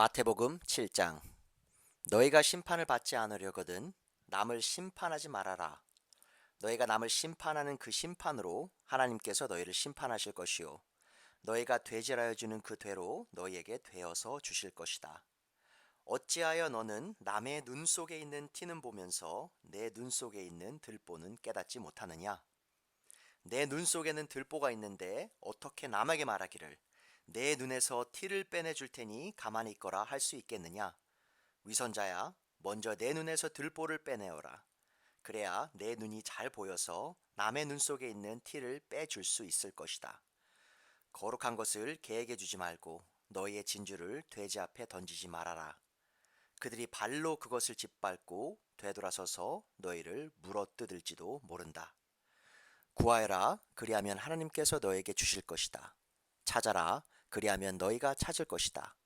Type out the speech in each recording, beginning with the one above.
마태복음 7장. 너희가 심판을 받지 않으려거든 남을 심판하지 말아라. 너희가 남을 심판하는 그 심판으로 하나님께서 너희를 심판하실 것이요 너희가 되질하여 주는 그 되로 너희에게 되어서 주실 것이다. 어찌하여 너는 남의 눈 속에 있는 티는 보면서 내 눈 속에 있는 들보는 깨닫지 못하느냐? 내 눈 속에는 들보가 있는데 어떻게 남에게 말하기를 내 눈에서 티를 빼내 줄 테니 가만히 있거라 할 수 있겠느냐? 위선자야, 먼저 내 눈에서 들보를 빼내어라. 그래야 내 눈이 잘 보여서 남의 눈 속에 있는 티를 빼줄 수 있을 것이다. 거룩한 것을 개에게 주지 말고 너희의 진주를 돼지 앞에 던지지 말아라. 그들이 발로 그것을 짓밟고 되돌아서서 너희를 물어뜯을지도 모른다. 구하여라, 그리하면 하나님께서 너에게 주실 것이다. 찾아라, 그리하면 너희가 찾을 것이다.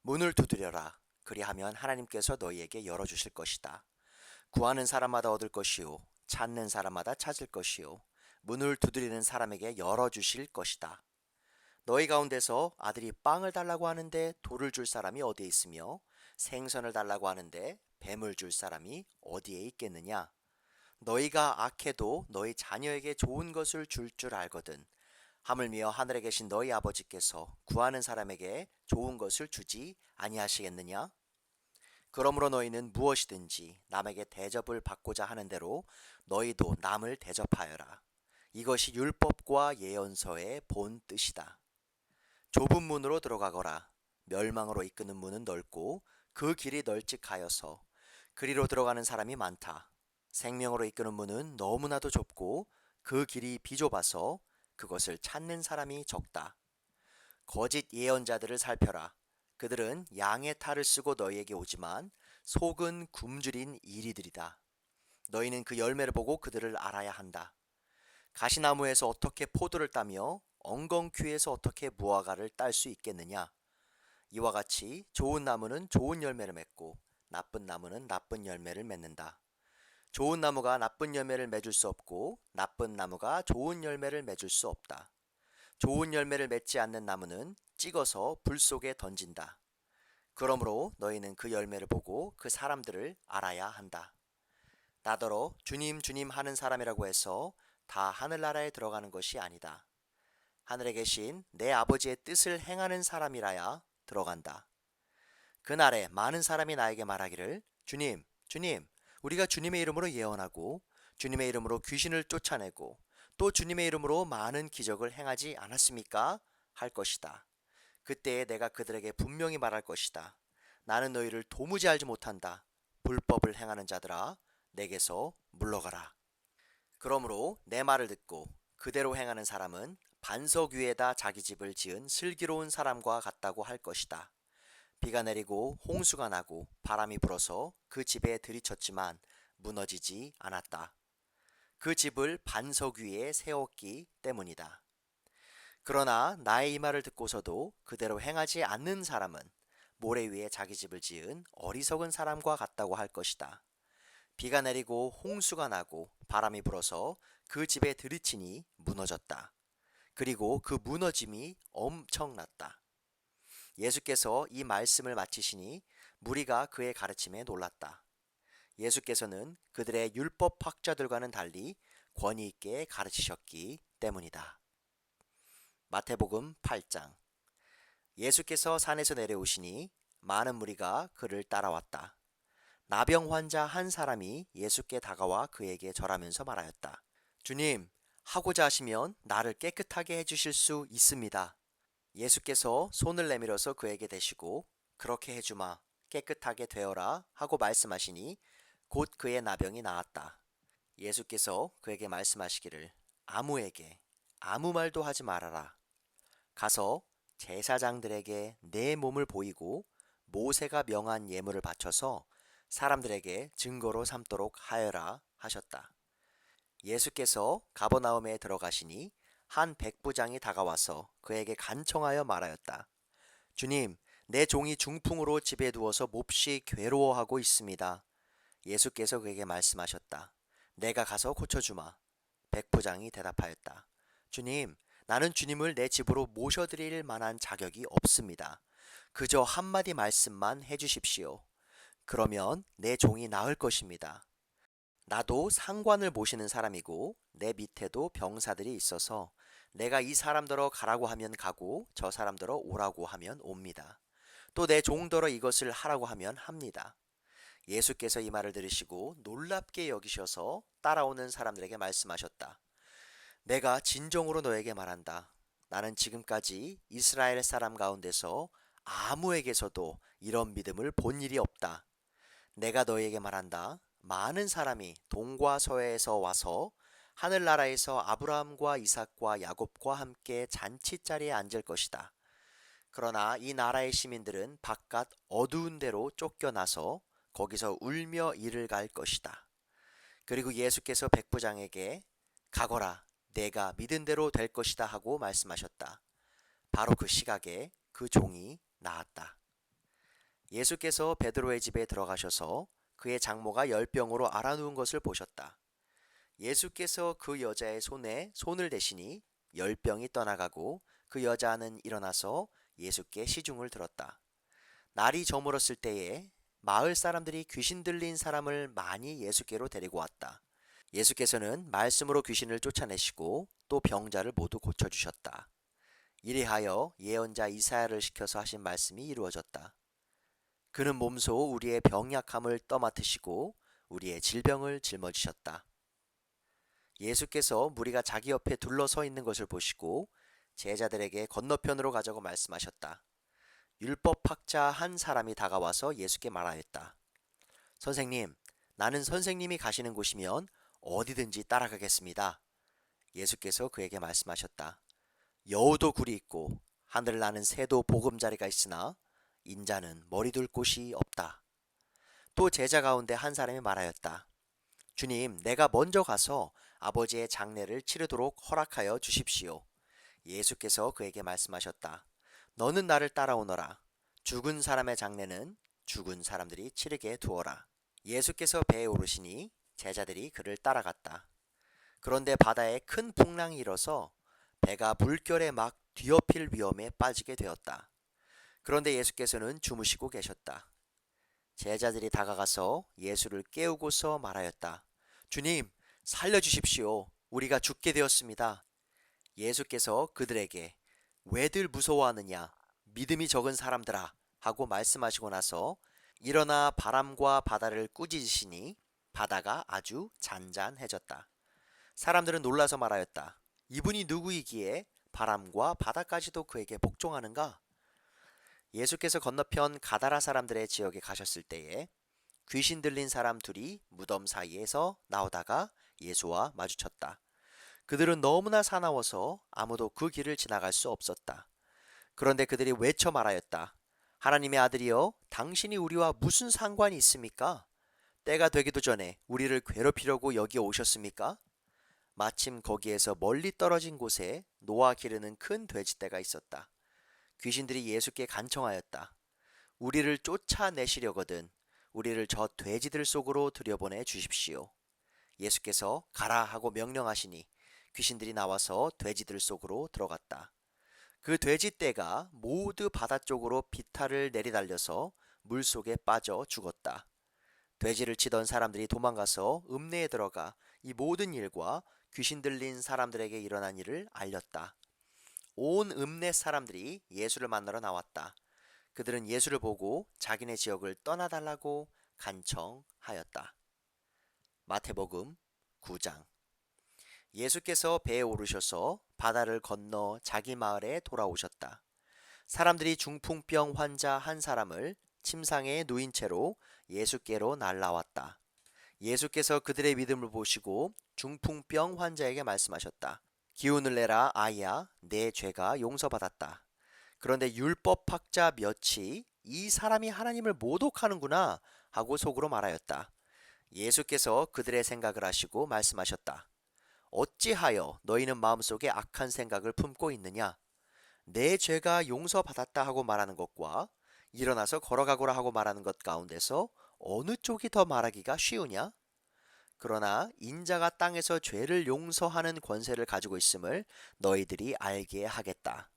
문을 두드려라, 그리하면 하나님께서 너희에게 열어주실 것이다. 구하는 사람마다 얻을 것이요 찾는 사람마다 찾을 것이요 문을 두드리는 사람에게 열어주실 것이다. 너희 가운데서 아들이 빵을 달라고 하는데 돌을 줄 사람이 어디에 있으며 생선을 달라고 하는데 뱀을 줄 사람이 어디에 있겠느냐? 너희가 악해도 너희 자녀에게 좋은 것을 줄 알거든. 하물며 하늘에 계신 너희 아버지께서 구하는 사람에게 좋은 것을 주지 아니하시겠느냐? 그러므로 너희는 무엇이든지 남에게 대접을 받고자 하는 대로 너희도 남을 대접하여라. 이것이 율법과 예언서의 본 뜻이다. 좁은 문으로 들어가거라. 멸망으로 이끄는 문은 넓고 그 길이 널찍하여서 그리로 들어가는 사람이 많다. 생명으로 이끄는 문은 너무나도 좁고 그 길이 비좁아서 그것을 찾는 사람이 적다. 거짓 예언자들을 살펴라. 그들은 양의 탈을 쓰고 너희에게 오지만 속은 굶주린 이리들이다. 너희는 그 열매를 보고 그들을 알아야 한다. 가시나무에서 어떻게 포도를 따며 엉겅퀴에서 어떻게 무화과를 딸 수 있겠느냐? 이와 같이 좋은 나무는 좋은 열매를 맺고 나쁜 나무는 나쁜 열매를 맺는다. 좋은 나무가 나쁜 열매를 맺을 수 없고 나쁜 나무가 좋은 열매를 맺을 수 없다. 좋은 열매를 맺지 않는 나무는 찍어서 불 속에 던진다. 그러므로 너희는 그 열매를 보고 그 사람들을 알아야 한다. 나더러 주님 주님 하는 사람이라고 해서 다 하늘나라에 들어가는 것이 아니다. 하늘에 계신 내 아버지의 뜻을 행하는 사람이라야 들어간다. 그날에 많은 사람이 나에게 말하기를 주님 주님 우리가 주님의 이름으로 예언하고 주님의 이름으로 귀신을 쫓아내고 또 주님의 이름으로 많은 기적을 행하지 않았습니까? 할 것이다. 그때에 내가 그들에게 분명히 말할 것이다. 나는 너희를 도무지 알지 못한다. 불법을 행하는 자들아, 내게서 물러가라. 그러므로 내 말을 듣고 그대로 행하는 사람은 반석 위에다 자기 집을 지은 슬기로운 사람과 같다고 할 것이다. 비가 내리고 홍수가 나고 바람이 불어서 그 집에 들이쳤지만 무너지지 않았다. 그 집을 반석 위에 세웠기 때문이다. 그러나 나의 이 말을 듣고서도 그대로 행하지 않는 사람은 모래 위에 자기 집을 지은 어리석은 사람과 같다고 할 것이다. 비가 내리고 홍수가 나고 바람이 불어서 그 집에 들이치니 무너졌다. 그리고 그 무너짐이 엄청났다. 예수께서 이 말씀을 마치시니 무리가 그의 가르침에 놀랐다. 예수께서는 그들의 율법 학자들과는 달리 권위 있게 가르치셨기 때문이다. 마태복음 8장. 예수께서 산에서 내려오시니 많은 무리가 그를 따라왔다. 나병 환자 한 사람이 예수께 다가와 그에게 절하면서 말하였다. 주님, 하고자 하시면 나를 깨끗하게 해주실 수 있습니다. 예수께서 손을 내밀어서 그에게 대시고 그렇게 해주마, 깨끗하게 되어라 하고 말씀하시니 곧 그의 나병이 나았다. 예수께서 그에게 말씀하시기를 아무에게 아무 말도 하지 말아라. 가서 제사장들에게 내 몸을 보이고 모세가 명한 예물을 바쳐서 사람들에게 증거로 삼도록 하여라 하셨다. 예수께서 가버나움에 들어가시니 한 백부장이 다가와서 그에게 간청하여 말하였다. 주님, 내 종이 중풍으로 집에 누워서 몹시 괴로워하고 있습니다. 예수께서 그에게 말씀하셨다. 내가 가서 고쳐주마. 백부장이 대답하였다. 주님, 나는 주님을 내 집으로 모셔드릴 만한 자격이 없습니다. 그저 한마디 말씀만 해주십시오. 그러면 내 종이 나을 것입니다. 나도 상관을 모시는 사람이고 내 밑에도 병사들이 있어서 내가 이 사람더러 가라고 하면 가고 저 사람더러 오라고 하면 옵니다. 또 내 종더러 이것을 하라고 하면 합니다. 예수께서 이 말을 들으시고 놀랍게 여기셔서 따라오는 사람들에게 말씀하셨다. 내가 진정으로 너에게 말한다. 나는 지금까지 이스라엘 사람 가운데서 아무에게서도 이런 믿음을 본 일이 없다. 내가 너에게 말한다. 많은 사람이 동과 서에서 와서 하늘나라에서 아브라함과 이삭과 야곱과 함께 잔치자리에 앉을 것이다. 그러나 이 나라의 시민들은 바깥 어두운 데로 쫓겨나서 거기서 울며 이를 갈 것이다. 그리고 예수께서 백부장에게 가거라, 내가 믿은 대로 될 것이다 하고 말씀하셨다. 바로 그 시각에 그 종이 나았다. 예수께서 베드로의 집에 들어가셔서 그의 장모가 열병으로 앓아누운 것을 보셨다. 예수께서 그 여자의 손에 손을 대시니 열병이 떠나가고 그 여자는 일어나서 예수께 시중을 들었다. 날이 저물었을 때에 마을 사람들이 귀신 들린 사람을 많이 예수께로 데리고 왔다. 예수께서는 말씀으로 귀신을 쫓아내시고 또 병자를 모두 고쳐주셨다. 이리하여 예언자 이사야를 시켜서 하신 말씀이 이루어졌다. 그는 몸소 우리의 병약함을 떠맡으시고 우리의 질병을 짊어지셨다. 예수께서 무리가 자기 옆에 둘러서 있는 것을 보시고 제자들에게 건너편으로 가자고 말씀하셨다. 율법학자 한 사람이 다가와서 예수께 말하였다. 선생님, 나는 선생님이 가시는 곳이면 어디든지 따라가겠습니다. 예수께서 그에게 말씀하셨다. 여우도 굴이 있고 하늘 나는 새도 보금자리가 있으나 인자는 머리둘 곳이 없다. 또 제자 가운데 한 사람이 말하였다. 주님, 내가 먼저 가서 아버지의 장례를 치르도록 허락하여 주십시오. 예수께서 그에게 말씀하셨다. 너는 나를 따라오너라. 죽은 사람의 장례는 죽은 사람들이 치르게 두어라. 예수께서 배에 오르시니 제자들이 그를 따라갔다. 그런데 바다에 큰 풍랑이 일어서 배가 물결에 막 뒤엎일 위험에 빠지게 되었다. 그런데 예수께서는 주무시고 계셨다. 제자들이 다가가서 예수를 깨우고서 말하였다. 주님, 살려주십시오. 우리가 죽게 되었습니다. 예수께서 그들에게 왜들 무서워하느냐? 믿음이 적은 사람들아 하고 말씀하시고 나서 일어나 바람과 바다를 꾸짖으시니 바다가 아주 잔잔해졌다. 사람들은 놀라서 말하였다. 이분이 누구이기에 바람과 바다까지도 그에게 복종하는가? 예수께서 건너편 가다라 사람들의 지역에 가셨을 때에 귀신 들린 사람 둘이 무덤 사이에서 나오다가 예수와 마주쳤다. 그들은 너무나 사나워서 아무도 그 길을 지나갈 수 없었다. 그런데 그들이 외쳐 말하였다. 하나님의 아들이여, 당신이 우리와 무슨 상관이 있습니까? 때가 되기도 전에 우리를 괴롭히려고 여기에 오셨습니까? 마침 거기에서 멀리 떨어진 곳에 노아 기르는 큰 돼지떼가 있었다. 귀신들이 예수께 간청하였다. 우리를 쫓아내시려거든 우리를 저 돼지들 속으로 들여보내 주십시오. 예수께서 가라 하고 명령하시니 귀신들이 나와서 돼지들 속으로 들어갔다. 그 돼지떼가 모두 바다 쪽으로 비탈을 내리달려서 물속에 빠져 죽었다. 돼지를 치던 사람들이 도망가서 읍내에 들어가 이 모든 일과 귀신 들린 사람들에게 일어난 일을 알렸다. 온 읍내 사람들이 예수를 만나러 나왔다. 그들은 예수를 보고 자기네 지역을 떠나달라고 간청하였다. 마태복음 9장. 예수께서 배에 오르셔서 바다를 건너 자기 마을에 돌아오셨다. 사람들이 중풍병 환자 한 사람을 침상에 누인 채로 예수께로 날라왔다. 예수께서 그들의 믿음을 보시고 중풍병 환자에게 말씀하셨다. 기운을 내라 아이야, 내 죄가 용서받았다. 그런데 율법학자 몇이 이 사람이 하나님을 모독하는구나 하고 속으로 말하였다. 예수께서 그들의 생각을 아시고 말씀하셨다. 어찌하여 너희는 마음속에 악한 생각을 품고 있느냐? 내 죄가 용서받았다 하고 말하는 것과 일어나서 걸어가거라 하고 말하는 것 가운데서 어느 쪽이 더 말하기가 쉬우냐? 그러나 인자가 땅에서 죄를 용서하는 권세를 가지고 있음을 너희들이 알게 하겠다.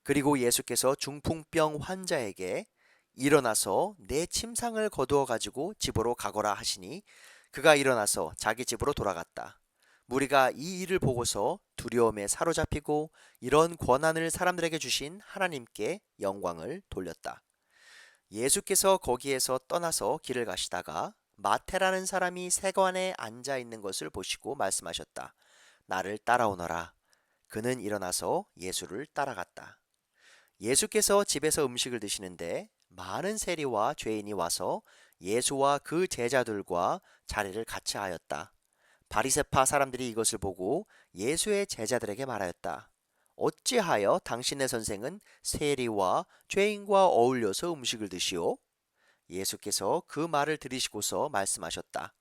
그리고 예수께서 중풍병 환자에게 일어나서 내 침상을 거두어 가지고 집으로 가거라 하시니 그가 일어나서 자기 집으로 돌아갔다. 무리가 이 일을 보고서 두려움에 사로잡히고 이런 권한을 사람들에게 주신 하나님께 영광을 돌렸다. 예수께서 거기에서 떠나서 길을 가시다가 마태라는 사람이 세관에 앉아 있는 것을 보시고 말씀하셨다. 나를 따라오너라. 그는 일어나서 예수를 따라갔다. 예수께서 집에서 음식을 드시는데 많은 세리와 죄인이 와서 예수와 그 제자들과 자리를 같이 하였다. 바리새파 사람들이 이것을 보고 예수의 제자들에게 말하였다. 어찌하여 당신의 선생은 세리와 죄인과 어울려서 음식을 드시오? 예수께서 그 말을 들으시고서 말씀하셨다.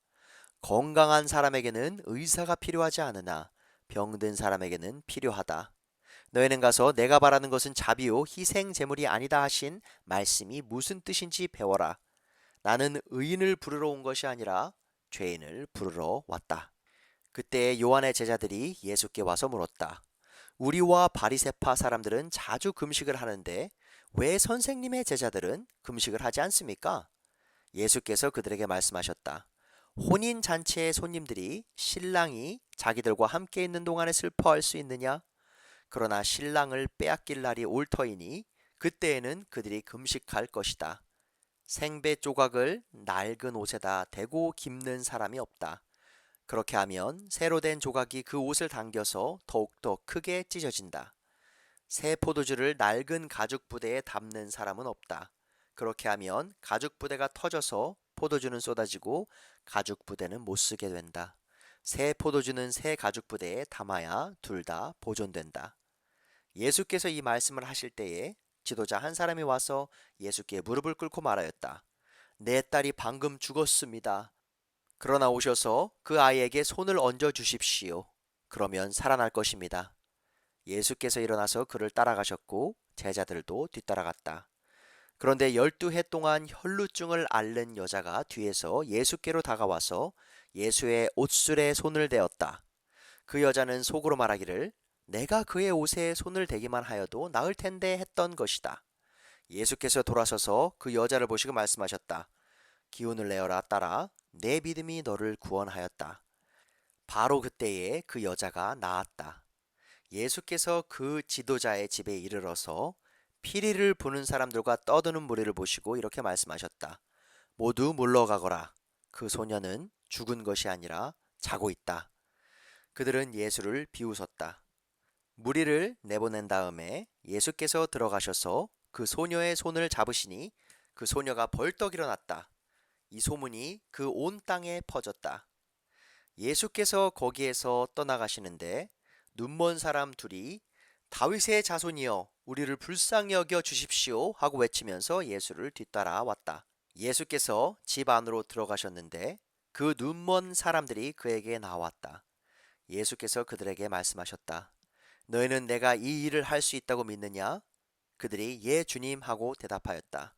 건강한 사람에게는 의사가 필요하지 않으나 병든 사람에게는 필요하다. 너희는 가서 내가 바라는 것은 자비요 희생 제물이 아니다 하신 말씀이 무슨 뜻인지 배워라. 나는 의인을 부르러 온 것이 아니라 죄인을 부르러 왔다. 그때 요한의 제자들이 예수께 와서 물었다. 우리와 바리새파 사람들은 자주 금식을 하는데 왜 선생님의 제자들은 금식을 하지 않습니까? 예수께서 그들에게 말씀하셨다. 혼인 잔치의 손님들이 신랑이 자기들과 함께 있는 동안에 슬퍼할 수 있느냐? 그러나 신랑을 빼앗길 날이 올 터이니 그때에는 그들이 금식할 것이다. 생배 조각을 낡은 옷에다 대고 깁는 사람이 없다. 그렇게 하면 새로 된 조각이 그 옷을 당겨서 더욱더 크게 찢어진다. 새 포도주를 낡은 가죽 부대에 담는 사람은 없다. 그렇게 하면 가죽 부대가 터져서 포도주는 쏟아지고 가죽 부대는 못 쓰게 된다. 새 포도주는 새 가죽 부대에 담아야 둘 다 보존된다. 예수께서 이 말씀을 하실 때에 지도자 한 사람이 와서 예수께 무릎을 꿇고 말하였다. 내 딸이 방금 죽었습니다. 그러나 오셔서 그 아이에게 손을 얹어 주십시오. 그러면 살아날 것입니다. 예수께서 일어나서 그를 따라가셨고 제자들도 뒤따라갔다. 그런데 12해 동안 혈루증을 앓는 여자가 뒤에서 예수께로 다가와서 예수의 옷술에 손을 대었다. 그 여자는 속으로 말하기를 내가 그의 옷에 손을 대기만 하여도 나을 텐데 했던 것이다. 예수께서 돌아서서 그 여자를 보시고 말씀하셨다. 기운을 내어라 딸아, 내 믿음이 너를 구원하였다. 바로 그때에 그 여자가 나았다. 예수께서 그 지도자의 집에 이르러서 피리를 부는 사람들과 떠드는 무리를 보시고 이렇게 말씀하셨다. 모두 물러가거라. 그 소녀는 죽은 것이 아니라 자고 있다. 그들은 예수를 비웃었다. 무리를 내보낸 다음에 예수께서 들어가셔서 그 소녀의 손을 잡으시니 그 소녀가 벌떡 일어났다. 이 소문이 그 온 땅에 퍼졌다. 예수께서 거기에서 떠나가시는데 눈먼 사람 둘이 다윗의 자손이여 우리를 불쌍히 여겨 주십시오 하고 외치면서 예수를 뒤따라 왔다. 예수께서 집 안으로 들어가셨는데 그 눈먼 사람들이 그에게 나왔다. 예수께서 그들에게 말씀하셨다. 너희는 내가 이 일을 할 수 있다고 믿느냐? 그들이 예 주님 하고 대답하였다.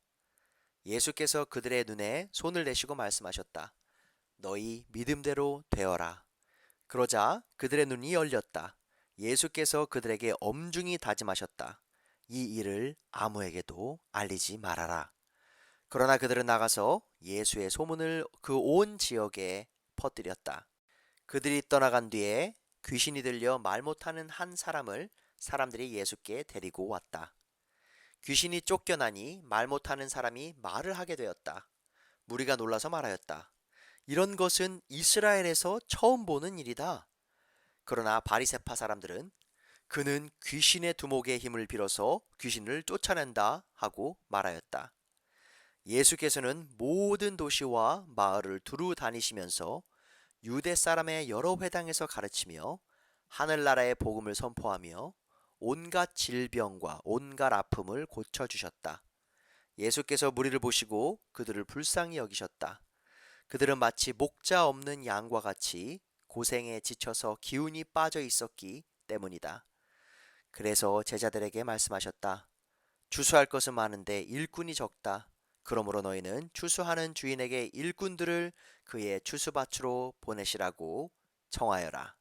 예수께서 그들의 눈에 손을 내시고 말씀하셨다. 너희 믿음대로 되어라. 그러자 그들의 눈이 열렸다. 예수께서 그들에게 엄중히 다짐하셨다. 이 일을 아무에게도 알리지 말아라. 그러나 그들은 나가서 예수의 소문을 그 온 지역에 퍼뜨렸다. 그들이 떠나간 뒤에 귀신이 들려 말 못하는 한 사람을 사람들이 예수께 데리고 왔다. 귀신이 쫓겨나니 말 못하는 사람이 말을 하게 되었다. 무리가 놀라서 말하였다. 이런 것은 이스라엘에서 처음 보는 일이다. 그러나 바리새파 사람들은 그는 귀신의 두목의 힘을 빌어서 귀신을 쫓아낸다 하고 말하였다. 예수께서는 모든 도시와 마을을 두루 다니시면서 유대 사람의 여러 회당에서 가르치며 하늘나라의 복음을 선포하며 온갖 질병과 온갖 아픔을 고쳐주셨다. 예수께서 무리를 보시고 그들을 불쌍히 여기셨다. 그들은 마치 목자 없는 양과 같이 고생에 지쳐서 기운이 빠져 있었기 때문이다. 그래서 제자들에게 말씀하셨다. 추수할 것은 많은데 일꾼이 적다. 그러므로 너희는 추수하는 주인에게 일꾼들을 그의 추수밭으로 보내시라고 청하여라.